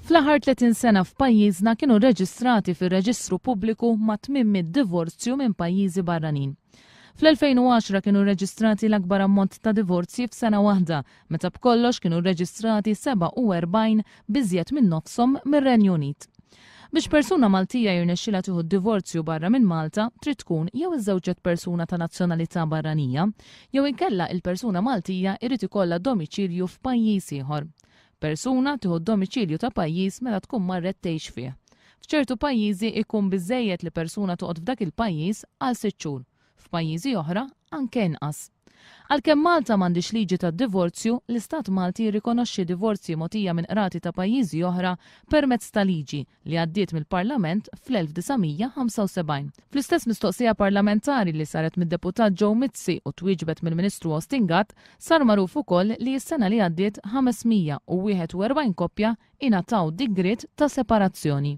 Fl-aħħar 30 sena f'pajjiżna kienu reġistrati fir-Reġistru Pubbliku ma' 800 divorzju minn pajjiżi barranin. Fl-2010 kienu reġistrati l-akbar ammont ta' divorzji f'sena waħda, meta b'kollox kienu reġistrati 47 biżjed minn nofshom mir-Renju Unit. Biex persuna Maltija jirnexxilha tieħu divorzju barra minn Malta, trid tkun jew iżżewġet persuna ta' nazzjonalità barranija, jew inkella il-persuna Maltija irid ikollha domiċilju f'pajjiż ieħor. Persuna tieħu domiċilju ta' pajjiż meta tkun marret tgħix fih. F'ċertu pajjiżi ikun biżżejjed li persuna toqgħod f'dak il-pajjiż għal 6 xhur, f'pajjiżi oħra anke inqas. Għalkemm Malta m'għandix liġi tad-divorzju, l-Istat Malti jirrikonoxxi divorzji mogħtija minn qrati ta' pajjiżi oħra permezz ta' liġi li għaddiet mill-Parlament fl-1975. Fl-istess mistoqsija parlamentari li saret mid-deputat Joe Mizzi u twieġbet mill-Ministru Ostingat, sar magħruf ukoll li s-sena li għaddiet 541 koppja ingħataw digriet ta' separazzjoni.